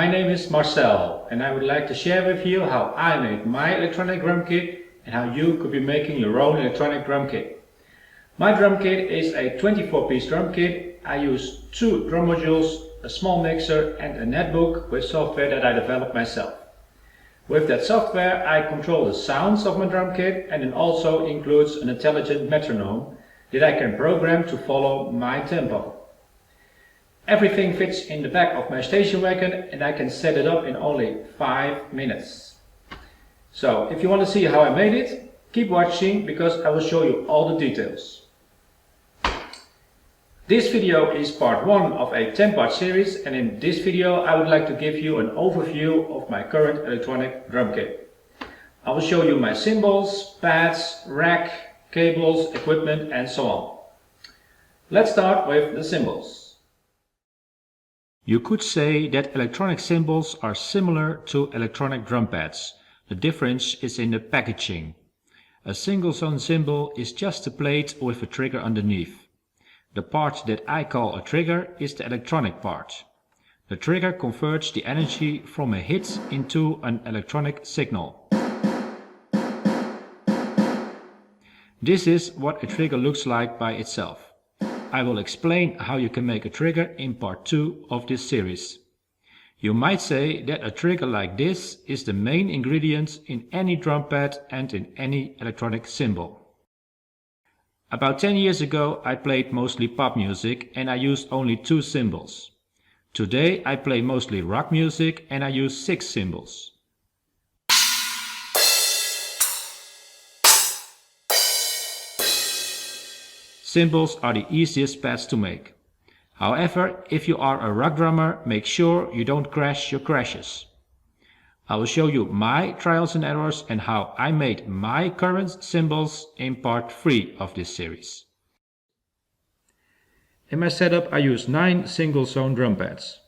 my name is Marcel and I would like to share with you how I made my electronic drum kit and how you could be making your own electronic drum kit. My drum kit is a 24-piece drum kit. I use 2 drum modules, a small mixer and a netbook with software that I developed myself. With that software I control the sounds of my drum kit, and it also includes an intelligent metronome that I can program to follow my tempo. Everything fits in the back of my station wagon and I can set it up in only 5 minutes. So if you want to see how I made it, keep watching because I will show you all the details. This video is part 1 of a 10-part series, and in this video I would like to give you an overview of my current electronic drum kit. I will show you my cymbals, pads, rack, cables, equipment and so on. Let's start with the cymbals. You could say that electronic cymbals are similar to electronic drum pads. The difference is in the packaging. A single zone cymbal is just a plate with a trigger underneath. The part that I call a trigger is the electronic part. The trigger converts the energy from a hit into an electronic signal. This is what a trigger looks like by itself. I will explain how you can make a trigger in part 2 of this series. You might say that a trigger like this is the main ingredient in any drum pad and in any electronic cymbal. About 10 years ago I played mostly pop music and I used only 2 cymbals. Today I play mostly rock music and I use 6 cymbals. Cymbals are the easiest pads to make. However, if you are a rock drummer, make sure you don't crash your crashes. I will show you my trials and errors and how I made my current cymbals in part 3 of this series. In my setup I use 9 single zone drum pads.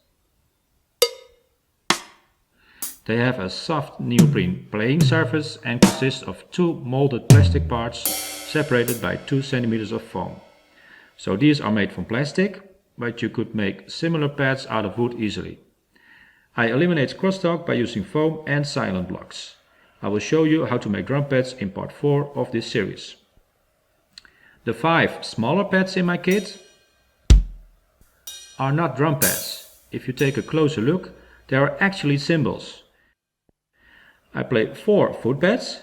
They have a soft neoprene playing surface and consist of 2 molded plastic parts separated by 2 centimeters of foam. So these are made from plastic, but you could make similar pads out of wood easily. I eliminate crosstalk by using foam and silent blocks. I will show you how to make drum pads in part 4 of this series. The 5 smaller pads in my kit are not drum pads. If you take a closer look, they are actually cymbals. I play 4 footpads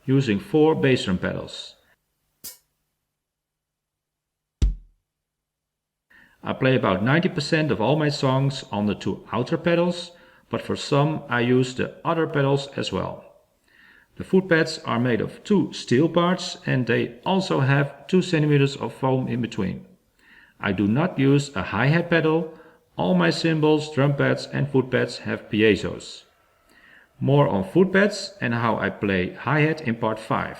using 4 bass drum pedals. I play about 90% of all my songs on the 2 outer pedals, but for some I use the other pedals as well. The footpads are made of 2 steel parts and they also have 2 centimeters of foam in between. I do not use a hi-hat pedal. All my cymbals, drum pads and footpads have piezos. More on footpads and how I play hi-hat in part 5.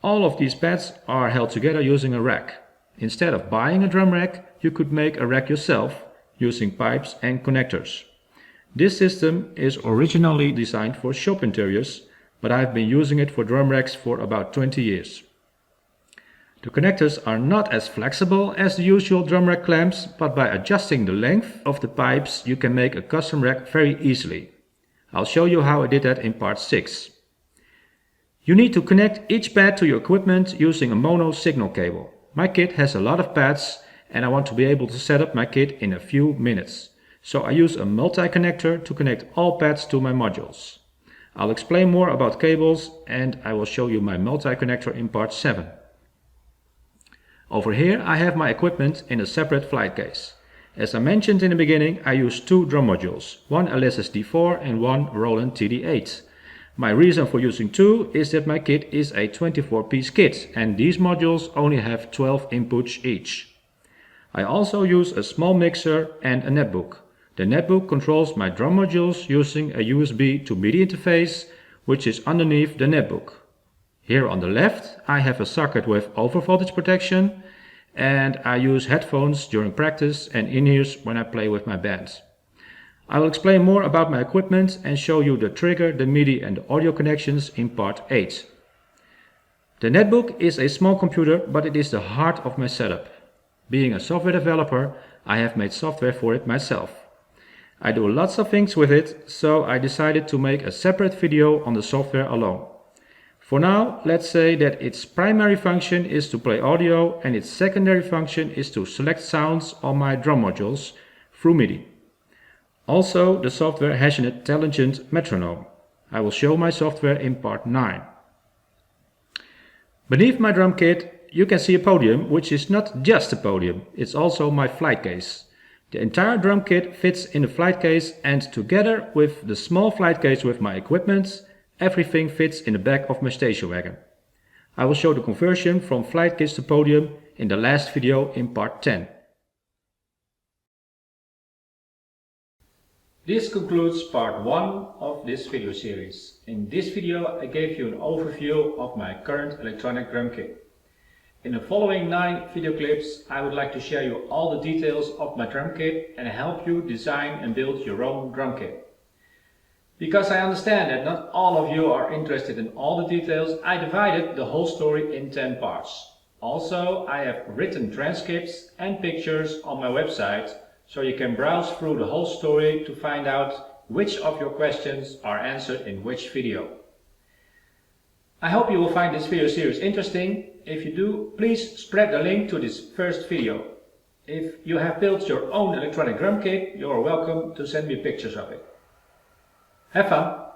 All of these pads are held together using a rack. Instead of buying a drum rack, you could make a rack yourself using pipes and connectors. This system is originally designed for shop interiors, but I've been using it for drum racks for about 20 years. The connectors are not as flexible as the usual drum rack clamps, but by adjusting the length of the pipes you can make a custom rack very easily. I'll show you how I did that in part 6. You need to connect each pad to your equipment using a mono signal cable. My kit has a lot of pads and I want to be able to set up my kit in a few minutes. So I use a multi-connector to connect all pads to my modules. I'll explain more about cables and I will show you my multi-connector in part 7. Over here I have my equipment in a separate flight case. As I mentioned in the beginning, I use 2 drum modules, one Alesis D4 and one Roland TD8. My reason for using 2 is that my kit is a 24-piece kit and these modules only have 12 inputs each. I also use a small mixer and a netbook. The netbook controls my drum modules using a USB to MIDI interface, which is underneath the netbook. Here on the left I have a socket with overvoltage protection and I use headphones during practice and in-ears when I play with my band. I will explain more about my equipment and show you the trigger, the MIDI and the audio connections in part 8. The netbook is a small computer, but it is the heart of my setup. Being a software developer, I have made software for it myself. I do lots of things with it, so I decided to make a separate video on the software alone. For now, let's say that its primary function is to play audio and its secondary function is to select sounds on my drum modules through MIDI. Also, the software has an intelligent metronome. I will show my software in part 9. Beneath my drum kit, you can see a podium, which is not just a podium, it's also my flight case. The entire drum kit fits in the flight case, and together with the small flight case with my equipment, everything fits in the back of my station wagon. I will show the conversion from flight case to podium in the last video in part 10. This concludes part 1 of this video series. In this video I gave you an overview of my current electronic drum kit. In the following 9 video clips I would like to share you all the details of my drum kit and help you design and build your own drum kit. Because I understand that not all of you are interested in all the details, I divided the whole story in 10 parts. Also, I have written transcripts and pictures on my website, so you can browse through the whole story to find out which of your questions are answered in which video. I hope you will find this video series interesting. If you do, please spread the link to this first video. If you have built your own electronic drum kit, you are welcome to send me pictures of it. Have fun!